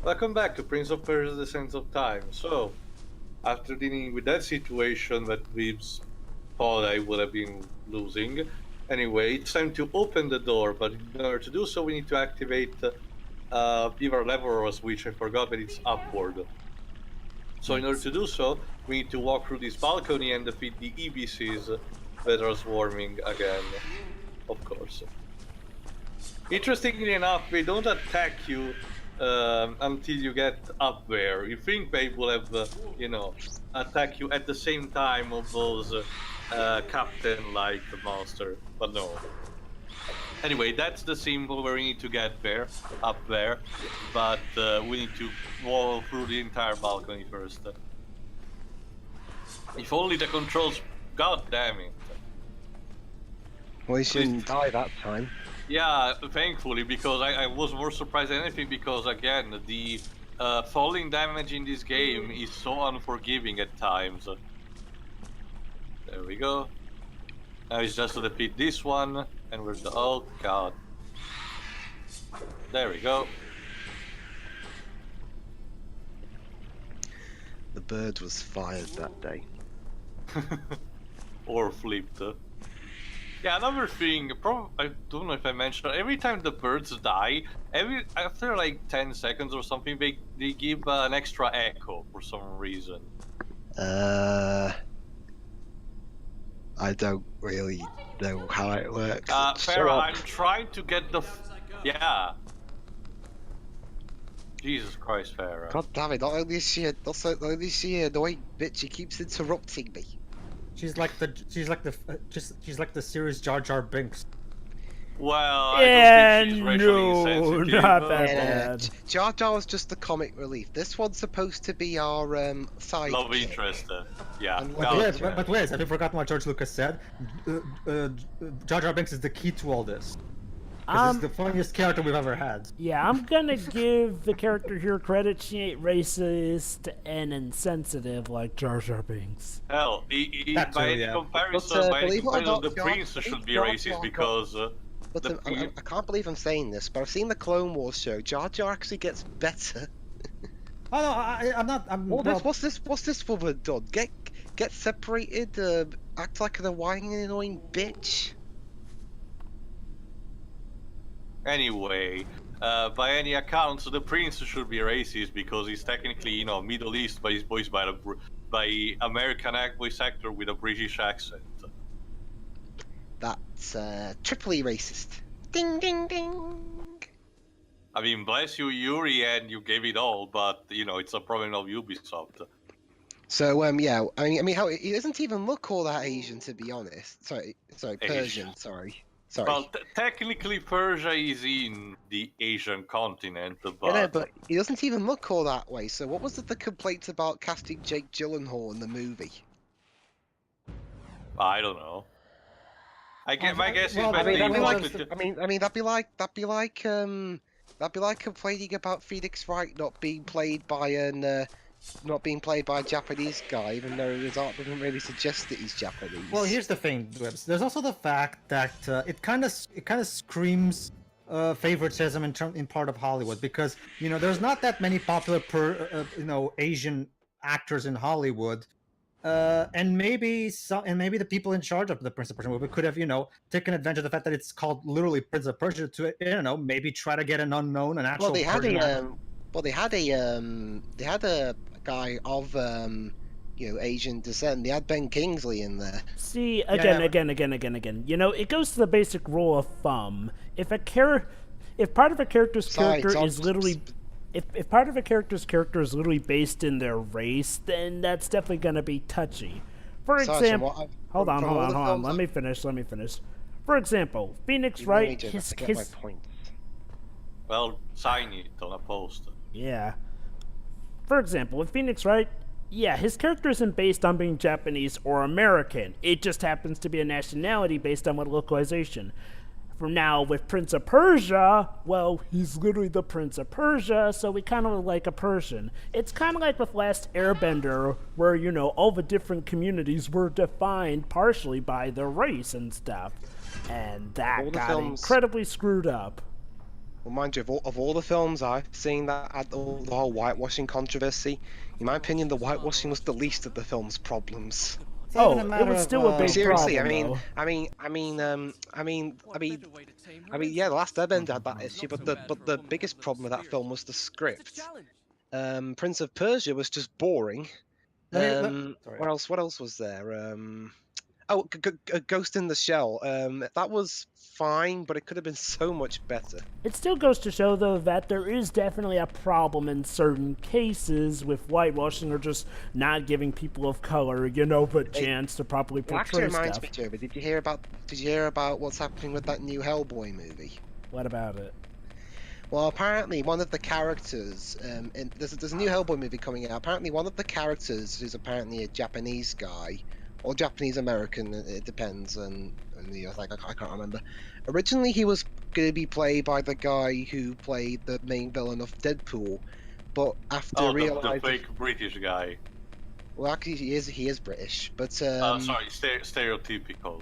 Welcome back to Prince of Persia: The Sands of Time. So, after dealing with that situation that we thought I would have been losing, anyway, it's time to open the door, but in order to do so, we need to activate either a lever or a switch. I forgot, but it's upward. So, in order to do so, we need to walk through this balcony and defeat the EBCs that are swarming again, of course. Interestingly enough, they don't attack you until you get up there. You think they will have, attack you at the same time of those captain-like monster, but no. Anyway, that's the symbol where we need to get there, up there, but we need to walk through the entire balcony first. If only the controls... God damn it. Well, you shouldn't die that time. Yeah, thankfully, because I was more surprised than anything, because again, the falling damage in this game is so unforgiving at times. There we go. Now it's just to defeat this one, and we're the... oh god. There we go. The bird was fired that day. Or flipped. Yeah, another thing, I don't know if I mentioned, every time the birds die, after like 10 seconds or something, they give an extra echo for some reason. I don't really know how it works. Farah, I'm trying to get the... yeah. Jesus Christ, Farah. God damn it, not only is she an annoying bitch, she keeps interrupting me. She's like the series Jar Jar Binks. Well, Yeah, I don't think she's racially insensitive. not that bad. Jar Jar was just the comic relief. This one's supposed to be our side Love interest. Yeah. But wait, have you forgotten what George Lucas said? Jar Jar Binks is the key to all this. This is the funniest character we've ever had. Yeah, I'm gonna give the character here credit. She ain't racist and insensitive like Jar Jar Binks. Hell, by any comparison, the prince should be racist because... I can't believe I'm saying this, but I've seen the Clone Wars show. Jar Jar actually gets better. Oh no, I'm not. What's this woman done? Get separated? Act like an whining, annoying bitch? Anyway, by any accounts, the prince should be racist because he's technically, Middle East, but he's voiced by American voice actor with a British accent. That's triply racist. Ding ding ding. I mean, bless you, Yuri, and you gave it all, but it's a problem of Ubisoft. So yeah, I mean, how he doesn't even look all that Asian, to be honest. Sorry, Persian. Sorry. Well, technically Persia is in the Asian continent, but... Yeah, but he doesn't even look all that way, so what was the complaints about casting Jake Gyllenhaal in the movie? I don't know. My guess is... that'd be like complaining about Phoenix Wright not being played by a Japanese guy, even though his art doesn't really suggest that he's Japanese. Well, here's the thing, Dwebs. There's also the fact that it kind of screams favoritism in part of Hollywood, because there's not that many popular Asian actors in Hollywood, and maybe the people in charge of the Prince of Persia movie could have taken advantage of the fact that it's called literally Prince of Persia to maybe try to get an unknown, an actual. They had a guy of Asian descent. They had Ben Kingsley in there. See, again. It goes to the basic rule of thumb. If part of a character's character is literally... If part of a character's character is literally based in their race, then that's definitely going to be touchy. For example... Hold on. Let me finish. For example, Phoenix Wright... Well, sign it on a poster. Yeah. For example, with Phoenix Wright, yeah, his character isn't based on being Japanese or American. It just happens to be a nationality based on what localization. For now, with Prince of Persia, well, he's literally the Prince of Persia, so we kind of look like a Persian. It's kind of like with Last Airbender, where, all the different communities were defined partially by their race and stuff. And that got incredibly screwed up. Well, mind you, of all the films I've seen that had the whole whitewashing controversy, in my opinion, the whitewashing was the least of the film's problems. It's not even a Oh, it matter was of still a Like, big seriously, problem, though. yeah, the Last Airbender had that issue, but the biggest problem with that film was the script. Prince of Persia was just boring. sorry. What else was there? Ghost in the Shell. That was fine, but it could have been so much better. It still goes to show, though, that there is definitely a problem in certain cases with whitewashing or just not giving people of color, a chance to properly It actually portray reminds stuff. me, Joby. Did you hear about what's happening with that new Hellboy movie? What about it? Well, apparently one of the characters, there's a new Hellboy movie coming out. Apparently one of the characters is apparently a Japanese guy, or Japanese American. It depends, and I can't remember. Originally, he was going to be played by the guy who played the main villain of Deadpool, but after Oh, the realizing, fake British guy. well, actually he is British, but Sorry, stereotypical.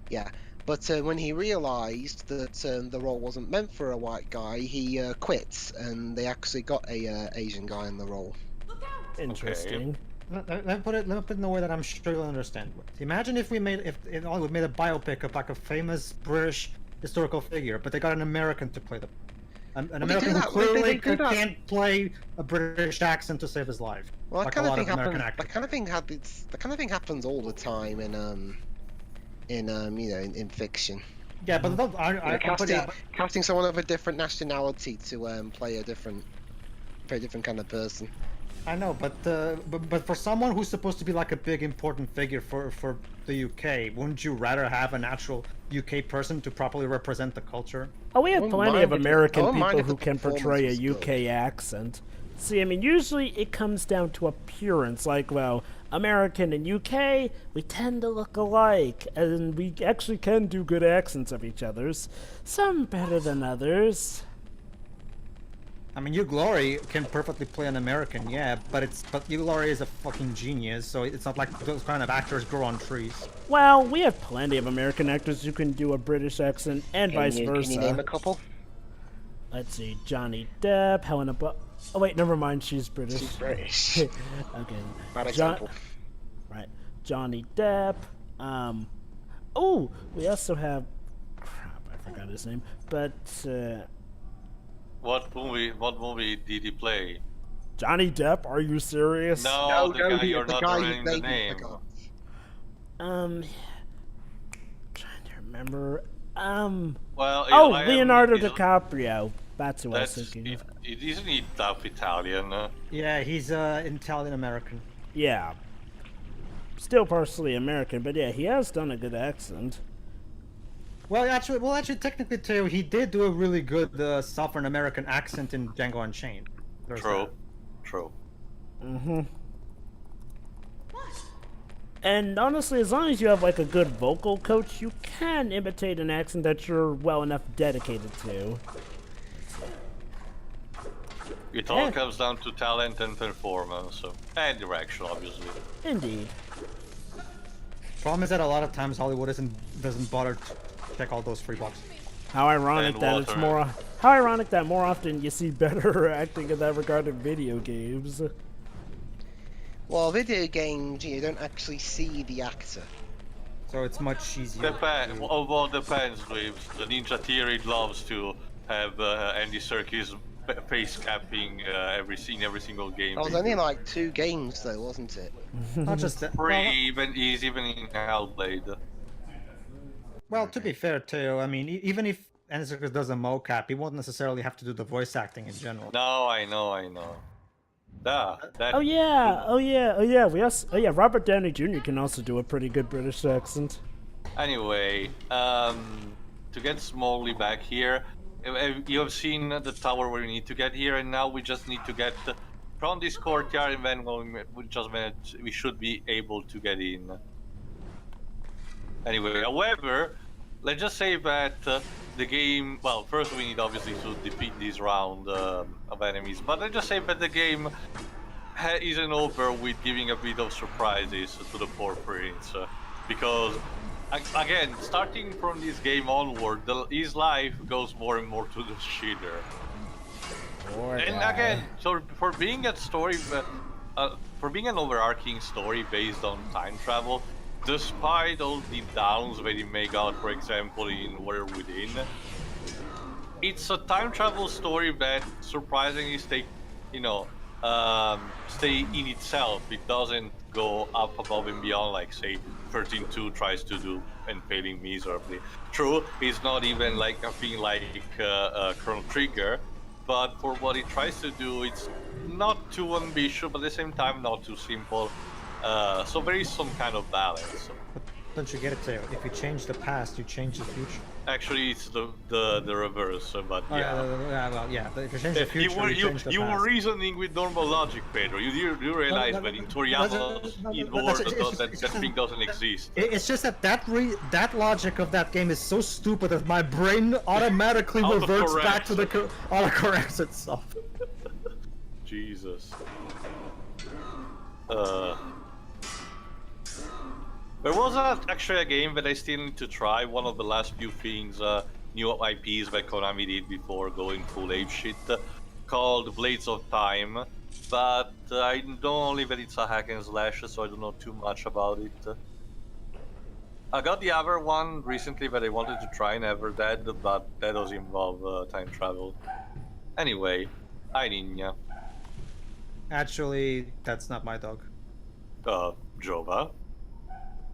yeah. But when he realised that the role wasn't meant for a white guy, he quit, and they actually got a Asian guy in the role. Interesting. Let me put it in the way that I'm sure you'll understand. Imagine if we made Hollywood made a biopic of like a famous British historical figure, but they got an American to play them. An American who clearly can't play a British accent to save his life. Well, like a lot of American actors. that kind of thing happens all the time in fiction. Yeah, but Casting someone of a different nationality to play a different kind of person. I know, but for someone who's supposed to be like a big important figure for the UK, wouldn't you rather have an actual UK person to properly represent the culture? Oh, we have plenty of American people if who the can portray a performance was UK accent. See, I mean, usually it comes down to appearance. Like, well, American and UK, we tend to look alike, and we actually can do good accents of each other's. Some better than others. I mean, Hugh Laurie can perfectly play an American, yeah, but Hugh Laurie is a fucking genius, so it's not like those kind of actors grow on trees. Well, we have plenty of American actors who can do a British accent, and vice versa. Can you name a couple? Let's see, Johnny Depp, Helena Oh wait, never mind, she's British. She's British. Okay. Bad example. Right. Johnny Depp. Oh, we also have. Crap, I forgot his name. But What movie did he play? Johnny Depp? Are you serious? No, the guy you're not remembering the played name. Trying to remember. Well, Oh, Leonardo DiCaprio. That's who I was That's thinking of. isn't he half Italian? Yeah, he's Italian American. Yeah. Still partially American, but yeah, he has done a good accent. Well, actually, technically, too, he did do a really good Southern American accent in Django Unchained. There's True, that. true. Mm-hmm. And honestly, as long as you have like a good vocal coach, you can imitate an accent that you're well enough dedicated to. It all comes down to talent and performance, and direction, obviously. Indeed. Problem is that a lot of times Hollywood doesn't bother to check all those free bucks. How ironic And that it's water. more. How ironic that more often you see better acting in that regard in video games. Well, video games, you don't actually see the actor. So it's much easier. Well, depends, Reeves. The Ninja Theory loves to have Andy Serkis face capping every single game. That was only like 2 games, though, wasn't it? Not just that. He's even in Hellblade. Well, to be fair, too, I mean, even if Andy Serkis does a mocap, he won't necessarily have to do the voice acting in general. No, I know. That. Oh yeah. Robert Downey Jr. can also do a pretty good British accent. Anyway, to get Smalley back here, you have seen the tower where we need to get here, and now we just need to get from this courtyard, and then we should be able to get in. Anyway, however, let's just say that the game. Well, first we need obviously to defeat this round of enemies, but let's just say that the game isn't over with giving a bit of surprises to the poor prince, because Again, starting from this game onward, his life goes more and more to the shitter. Poor And guy. again, so for being a story, for being an overarching story based on time travel, despite all the downs that it may got, for example, in Warrior Within, it's a time travel story that surprisingly stay in itself. It doesn't go up above and beyond like say 13.2 tries to do and failing miserably. True, it's not even like a thing like Chrono Trigger, but for what it tries to do, it's not too ambitious, but at the same time not too simple. So there is some kind of balance. Don't you get it, Teo? If you change the past, you change the future. Actually, it's the reverse, but yeah. If you change the future, you change the You were past. reasoning with normal logic, Pedro. You realize that in Toriyama's world that thing doesn't exist. It's just that that logic of that game is so stupid that my brain automatically reverts back to the autocorrects itself. Jesus. There was actually a game that I still need to try. One of the last few things, new IPs that Konami did before going full ape shit, called Blades of Time. But I know only that it's a hack and slash, so I don't know too much about it. I got the other one recently that I wanted to try, Never Dead, but that does involve time travel. Anyway, hi Ninja. Actually, that's not my dog. Jova.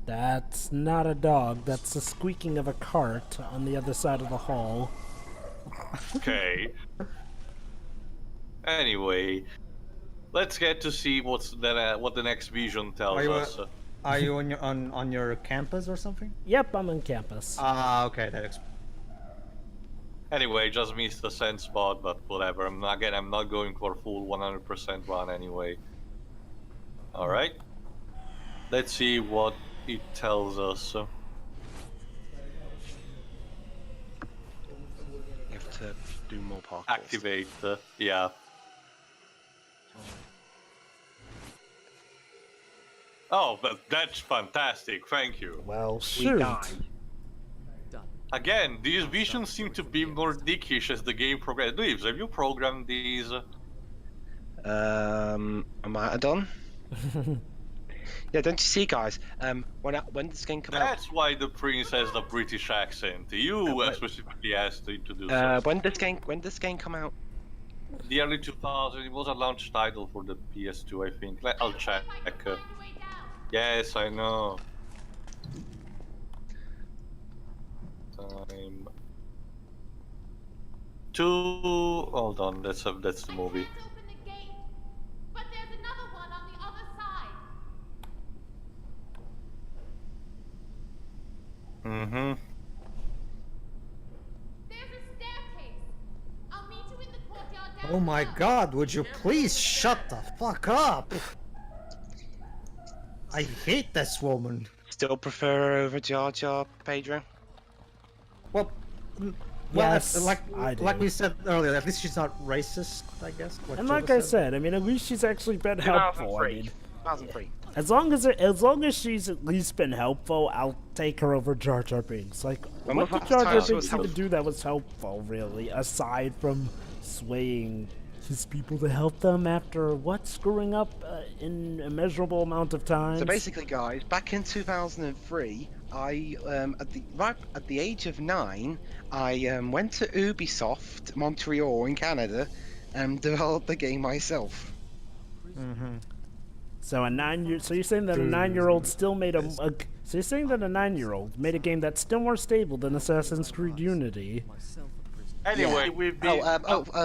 That's not a dog. That's the squeaking of a cart on the other side of the hall. Okay. Anyway, let's get to see what the next vision tells us. Are you on your campus or something? Yep, I'm on campus. Okay, that explains. Anyway, just missed the sand spot, but whatever. I'm not going for full 100% run anyway. All right. Let's see what it tells us. You have to do more parkour. Activate. Yeah. Oh, but that's fantastic. Thank you. Well, We shoot. die. Again, these visions seem to be more dickish as the game progresses. Leaves, have you programmed these? I might have done. Yeah, don't you see, guys? When this game come out? That's why the prince has the British accent. You specifically asked to introduce us. When this game come out? The early 2000s, it was a launch title for the PS2, I think. I'll check. Yes, I know. Time. Hold on, that's the movie. Open the gate, but there's another one on the other side. Mm-hmm. There's a staircase. I'll meet you in the courtyard down Oh my below. god, would you please shut the fuck up? I hate this woman. Still prefer her over Jar Jar, Pedro? Well, Yes, like I do. we said earlier, at least she's not racist, I guess. And like I said, I mean, at least she's actually been helpful. I mean, 2003. as long as she's at least been helpful, I'll take her over Jar Jar Binks. Like, When what was did the Jar last Jar time she was Binks even helpful? do that was helpful, really? Aside from swaying his people to help them after what, screwing up in a measurable amount of time. So basically, guys, back in 2003, I at the age of 9, I went to Ubisoft Montreal in Canada and developed the game myself. So you're saying that a 9-year-old still made so you're saying that a 9-year-old made a game that's still more stable than Assassin's Creed Unity. Anyway, we've been.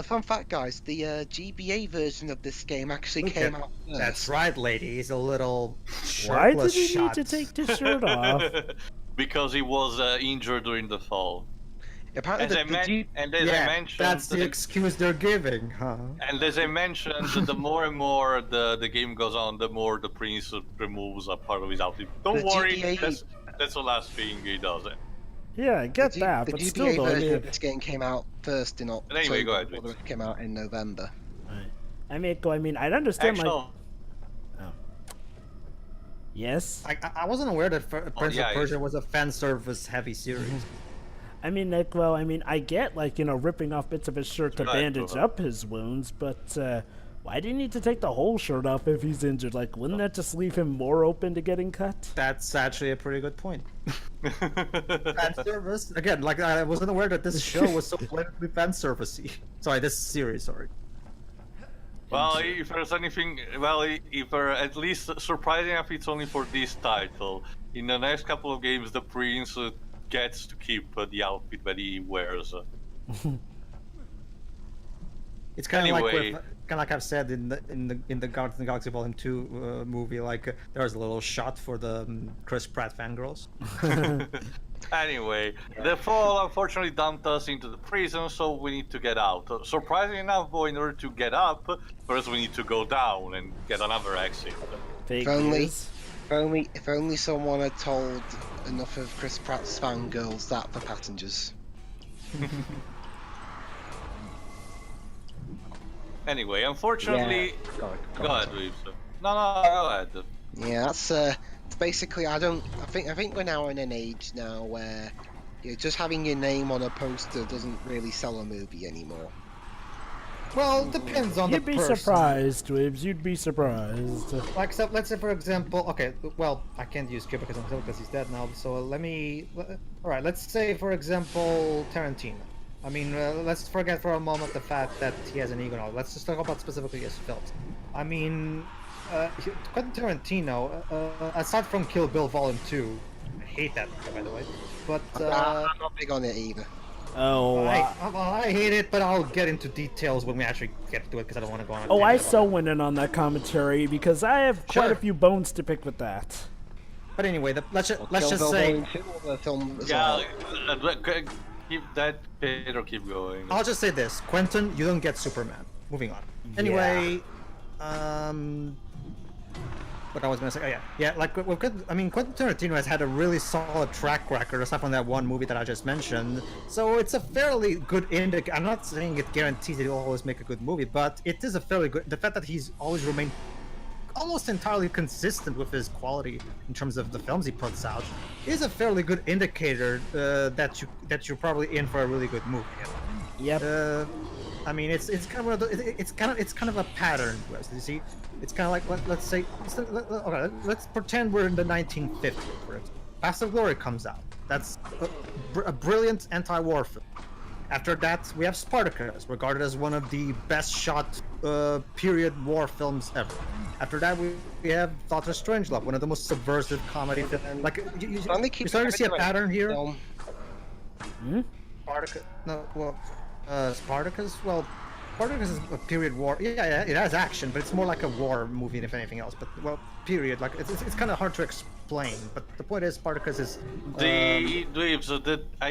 Fun fact, guys, the GBA version of this game actually came out first. That's right, lady. He's a little Why did shirtless he shot. need to take his shirt off? Because he was injured during the fall. Apparently, As I mentioned, That's the excuse they're giving, huh? and as I mentioned, the more and more the game goes on, the more the prince removes a part of his outfit. Don't The worry, GBA that's the last thing he does. Yeah, I get that, the but GBA still, though, I version of mean, this game came out first in October. anyway, go ahead, while the Rich. rest came out in November. I'd understand Actually, Yes. I wasn't aware that Prince yeah, of Persia was a fan service heavy series. I mean, like, well, I mean, I get, like, ripping off bits of his shirt to Right, bandage up his wounds, but why do you need to take the whole shirt off if he's injured? Like, wouldn't that just leave him more open to getting cut? That's actually a pretty good point. Fan service again. Like I wasn't aware that this show was so blatantly fan servicey. Sorry, this series. Sorry. Well, if there's anything, well, if at least surprising if it's only for this title. In the next couple of games, the prince gets to keep the outfit that he wears. It's kind of Anyway. like I've said in the Guardians of the Galaxy Volume 2 movie. Like there's a little shot for the Chris Pratt fangirls. Anyway, the fall unfortunately dumped us into the prison, so we need to get out. Surprisingly enough, though, in order to get up, first we need to go down and get another exit. Fake only- news. If only someone had told enough of Chris Pratt's fangirls that for passengers. Anyway, unfortunately, go ahead, Reeves. No, go ahead. Yeah, that's basically. I think we're now in an age now where just having your name on a poster doesn't really sell a movie anymore. Well, it depends on You'd the be person. surprised, Wibbs. You'd be surprised. Like, so let's say for example, okay, well, I can't use Cuba because he's dead now. So all right, let's say for example Tarantino. I mean, let's forget for a moment the fact that he has an ego now. Let's just talk about specifically his films. I mean, Quentin Tarantino, aside from Kill Bill Volume 2, I hate that movie, by the way, but I'm not big on it either. Oh, I hate it, but I'll get into details when we actually get to it because I don't want to go on. I so went in on that commentary because I have quite Sure. a few bones to pick with that. But anyway, let's Kill just Bill say, Volume 2 or the film as Yeah, well? keep that, Pedro, keep going. I'll just say this: Quentin, you don't get Superman. Moving on. Anyway, what I was gonna say, like I mean, Quentin Tarantino has had a really solid track record, aside from that one movie that I just mentioned. So it's a fairly good indicator. I'm not saying it guarantees that he'll always make a good movie, but it is a fairly good. The fact that he's always remained almost entirely consistent with his quality in terms of the films he puts out is a fairly good indicator that you're probably in for a really good movie. Yep. I mean, it's kind of it's kind of a pattern. You see, it's kind of like let's say okay, let's pretend we're in the 1950s. For example, Fast and Glory comes out. That's a brilliant anti-war film. After that, we have Spartacus, regarded as one of the best shot period war films ever. After that, we have Doctor Strangelove, one of the most subversive comedy films. Like you're starting to see a pattern here. Spartacus, no, well, Spartacus. Well, Spartacus is a period war. Yeah, it has action, but it's more like a war movie if anything else. But well, period. Like it's kind of hard to explain. But the point is, Spartacus is I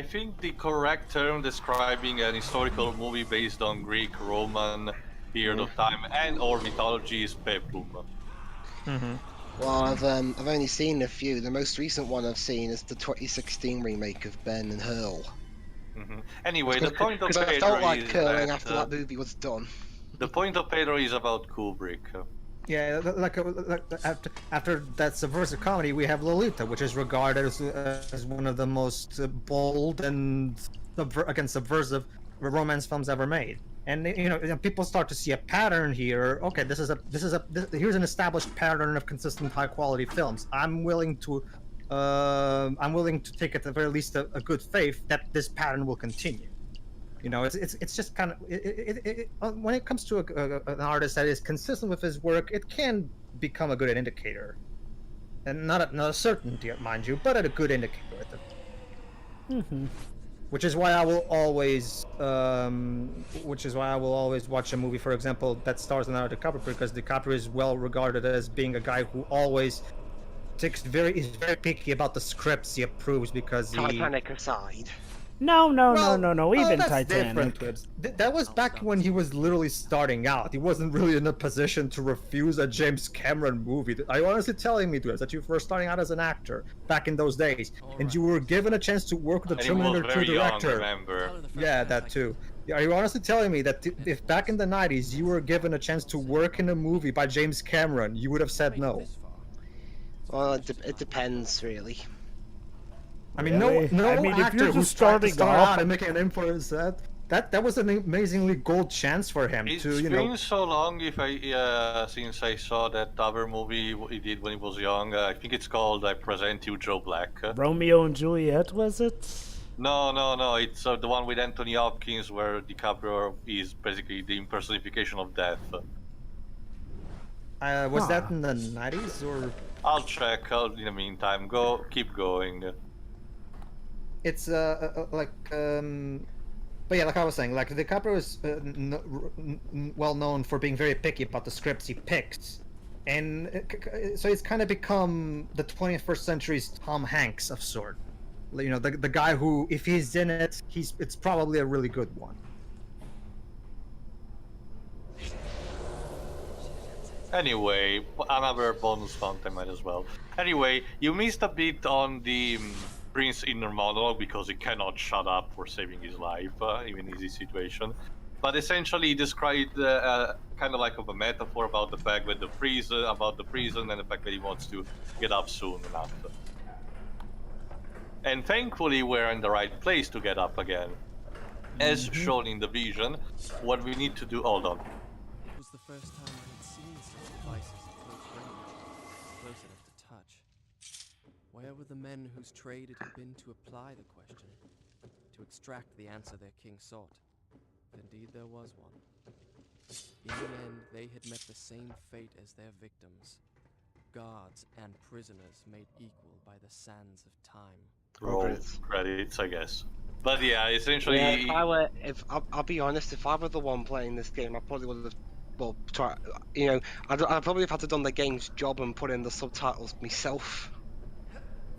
think the correct term describing an historical movie based on Greek, Roman period of time and/or mythology is peplum. Well, I've only seen a few. The most recent one I've seen is the 2016 remake of Ben and Hurl. Anyway, the point of Because I Pedro felt like is curling that, after that movie was done. the point of Pedro is about Kubrick. yeah, like after that subversive comedy, we have Lolita, which is regarded as one of the most bold and subversive romance films ever made. And people start to see a pattern here. Okay, here's an established pattern of consistent high quality films. I'm willing to take at the very least a good faith that this pattern will continue. It's just kind of when it comes to an artist that is consistent with his work, it can become a good indicator, and not a certainty, mind you, but a good indicator. Which is why I will always watch a movie, for example, that stars Leonardo DiCaprio, because DiCaprio is well regarded as being a guy who always is very picky about the scripts he approves because Titanic aside. No. Even that's Titanic. different. That was back when he was literally starting out. He wasn't really in a position to refuse a James Cameron movie. Are you honestly telling me, that you were starting out as an actor back in those days, and you were given a chance to work with the And he was Terminator 2 very young, director? remember? Yeah, that too. Are you honestly telling me that if back in the 90s you were given a chance to work in a movie by James Cameron, you would have said no? Well, it depends, really. I mean, Really? no I mean, if actor you're who's just trying to starting start off- out and make a name for himself, that was an amazingly gold chance for him It's to, been so long since I saw that other movie he did when he was young. I think it's called I Present You Joe Black. Romeo and Juliet, was it? No. It's the one with Anthony Hopkins where DiCaprio is basically the impersonification of death. Was that in the 90s or? I'll check. In the meantime, keep going. It's but yeah, like I was saying, like DiCaprio is well known for being very picky about the scripts he picks, and so it's kind of become the 21st century's Tom Hanks of sort. You know, the guy who, if he's in it, it's probably a really good one. Anyway, another bonus font I might as well. Anyway, you missed a bit on the Prince inner monologue because he cannot shut up for saving his life, even in this situation. But essentially, he described kind of like a metaphor about the fact that the prison, and the fact that he wants to get up soon enough. And thankfully, we're in the right place to get up again. As shown in the vision, what we need to do. Hold on. It was the first time I had seen such devices at close range, close enough to touch. Where were the men whose trade it had been to apply the question, to extract the answer their king sought? If indeed there was one. In the end, they had met the same fate as their victims, guards and prisoners made equal by the sands of time. Roll credits, I guess. But yeah, essentially. Yeah, I'll be honest, if I were the one playing this game, I probably would have. Well, I'd probably have had to done the game's job and put in the subtitles myself.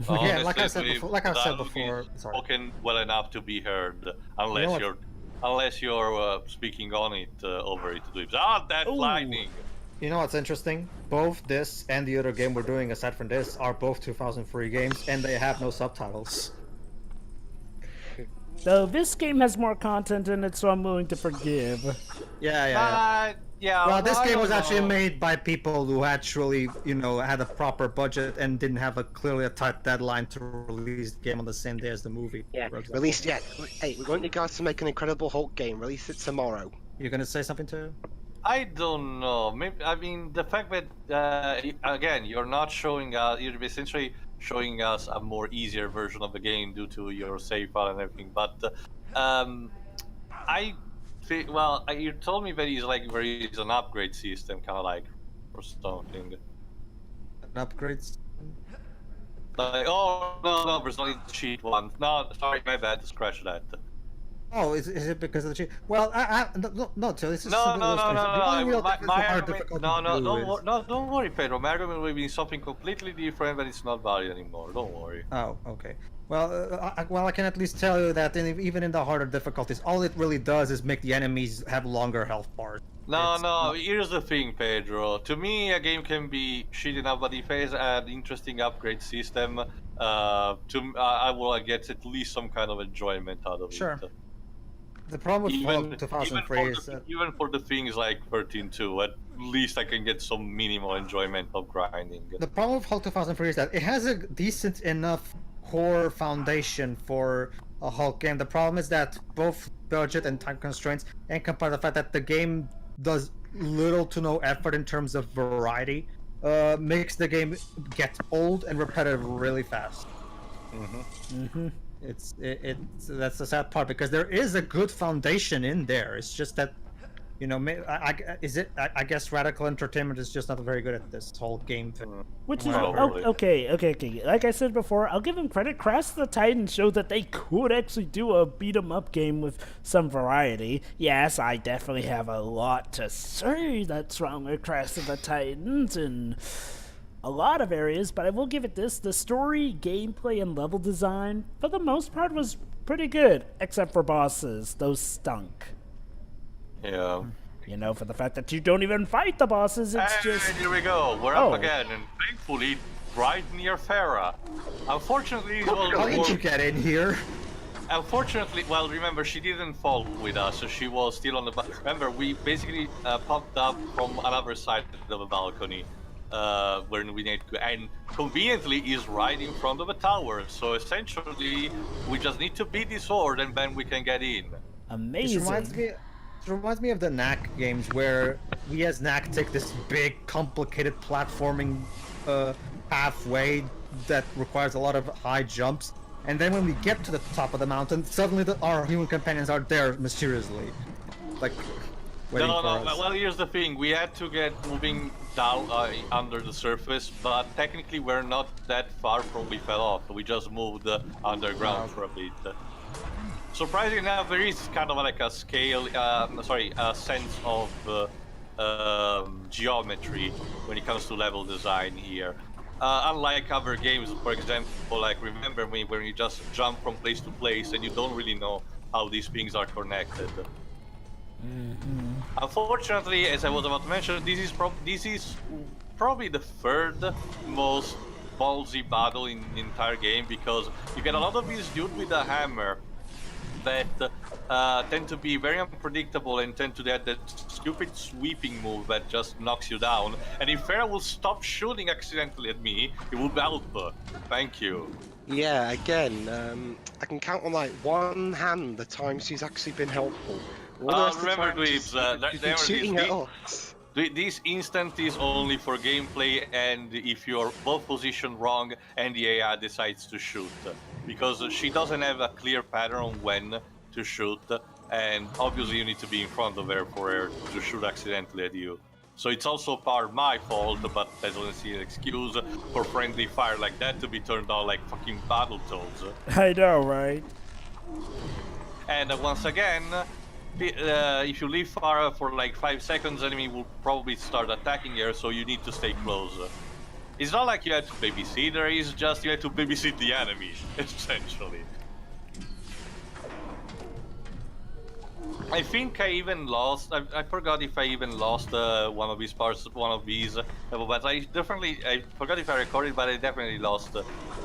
Yeah, like I said Honestly, before. Sorry. Spoken well enough to be heard, unless you're speaking on it over it. That Ooh. lightning. You know what's interesting? Both this and the other game we're doing aside from this are both 2003 games, and they have no subtitles. Though this game has more content in it, so I'm willing to forgive. Yeah. Yeah. Well, this I game don't was actually know. made by people who actually, had a proper budget and didn't have a clearly a tight deadline to release the game on the same day as the movie. Yeah, for example. release. Yeah, hey, we're going to guys to make an Incredible Hulk game. Release it tomorrow. You're gonna say something too? I don't know. Maybe the fact that again you're not showing us. You're essentially showing us a more easier version of the game due to your save file and everything. But I think you told me that there is an upgrade system, kind of like or something. Upgrades? Like no, there's only the cheat one. No, sorry, my bad. Scratch that. Oh, is it because of the cheat? Well, no, so this is No. Don't worry, Pedro. My argument will be something completely different, but it's not valid anymore. Don't worry. Oh, okay. Well, I can at least tell you that even in the harder difficulties, all it really does is make the enemies have longer health bars. No. Here's the thing, Pedro. To me, a game can be shit enough, but if it has an interesting upgrade system, I will get at least some kind of enjoyment out of Sure. it. The problem with Fallout 2003 is that... Even for the things like 13.2, at least I can get some minimal enjoyment of grinding. The problem with Hulk 2003 is that it has a decent enough core foundation for a Hulk game. The problem is that both budget and time constraints, and combined with the fact that the game does little to no effort in terms of variety, makes the game get old and repetitive really fast. It's that's the sad part, because there is a good foundation in there. It's just that, I guess Radical Entertainment is just not very good at this whole game thing. Which is Probably. okay. Like I said before, I'll give them credit. Crash the Titans showed that they could actually do a beat 'em up game with some variety. Yes, I definitely have a lot to say that's wrong with Crash of the Titans and a lot of areas, but I will give it this: the story, gameplay, and level design, for the most part, was pretty good, except for bosses. Those stunk. Yeah. For the fact that you don't even fight the bosses, it's just... Here we go. We're up again, and thankfully, right near Farah. Unfortunately, How did you get in here? Unfortunately, well, remember, she didn't fall with us, so she was still on the... Remember, we basically popped up from another side of the balcony. when we need to, and conveniently is right in front of a tower. So essentially, we just need to beat this horde, and then we can get in. Amazing. It reminds me of the knack games where we as knack take this big, complicated platforming pathway that requires a lot of high jumps, and then when we get to the top of the mountain, suddenly our human companions are there mysteriously, like waiting for us. Well, here's the thing: we had to get moving down under the surface, but technically we're not that far from we fell off. We just moved underground for a bit. Surprisingly enough, there is kind of like a scale, a sense of geometry when it comes to level design here. Unlike other games, for example, like Remember Me, where you just jump from place to place and you don't really know how these things are connected. Unfortunately, as I was about to mention, this is probably the third most ballsy battle in the entire game, because you get a lot of these dudes with a hammer that tend to be very unpredictable and tend to get that stupid sweeping move that just knocks you down. And if Farah will stop shooting accidentally at me, it will help. Thank you. Yeah, again, I can count on like one hand the times she's actually been helpful. Remember, Dweebs, she's been shooting at us. This instant is only for gameplay, and if you're both positioned wrong and the AI decides to shoot. Because she doesn't have a clear pattern on when to shoot, and obviously you need to be in front of her for her to shoot accidentally at you. So it's also part my fault, but that doesn't see an excuse for friendly fire like that to be turned on like fucking Battletoads. I know, right? And once again, if you leave Farah for like 5 seconds, enemy will probably start attacking her, so you need to stay close. It's not like you have to babysit her, it's just you have to babysit the enemy, essentially. I think I even lost, I forgot if I even lost one of these parts, one of these, but I forgot if I recorded, but I definitely lost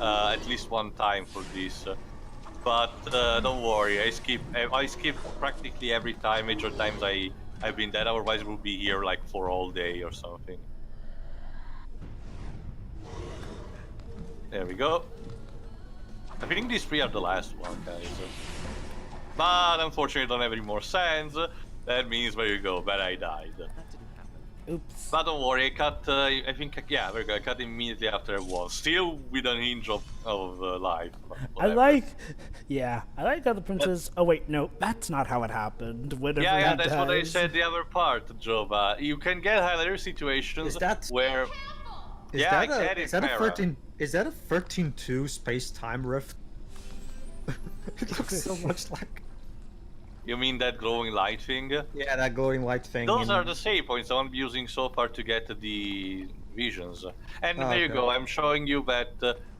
at least one time for this. But don't worry, I skip practically every time, major times I've been dead, otherwise we'll be here like for all day or something. There we go. I think these three are the last one, guys. But unfortunately, don't have any more sands. That means, there you go, but I died. That didn't happen. Oops. But don't worry, I cut, I think, yeah, there we go, I cut immediately after I was. Still with an inch of life. I like how the princess. Oh wait, no, that's not how it happened. Whatever. Yeah, that's what I said. The other part, Jova. You can get hilarious situations where. Is that a 13.2 space-time rift? It looks so much like. You mean that glowing light thing? Yeah, that glowing light thing. Those are the save points I'm using so far to get the visions. And there you go. I'm showing you that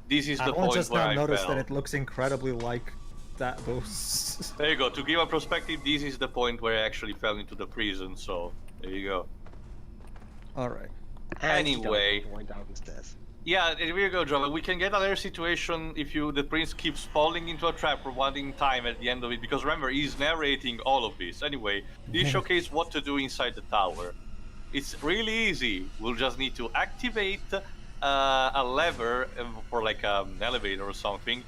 this is the point just where now I noticed fell. that it looks incredibly like that. Those. There you go. To give a perspective, this is the point where I actually fell into the prison. So there you go. All right. Anyway. Going down the stairs. Yeah, here you go, Jova. We can get another situation if the prince keeps falling into a trap for one time at the end of it, because remember, he's narrating all of this. Anyway, this showcases what to do inside the tower. It's really easy. We'll just need to activate a lever for like an elevator or something,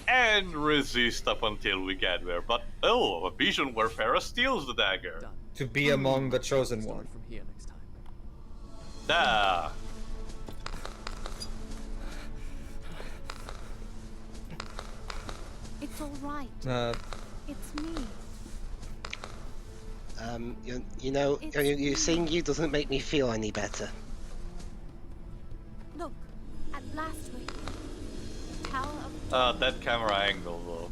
and resist up until we get there. But oh, a vision where Farah steals the dagger. Done. To be among the chosen Start one. from here next time. Da. It's all right. It's me. You know, you seeing you doesn't make me feel any better. Look, at last we Tower of That camera angle though.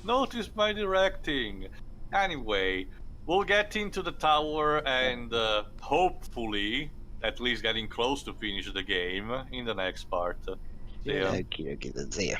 Notice my directing. Anyway, we'll get into the tower and hopefully at least getting close to finish the game in the next part. See ya. Okay, that's here.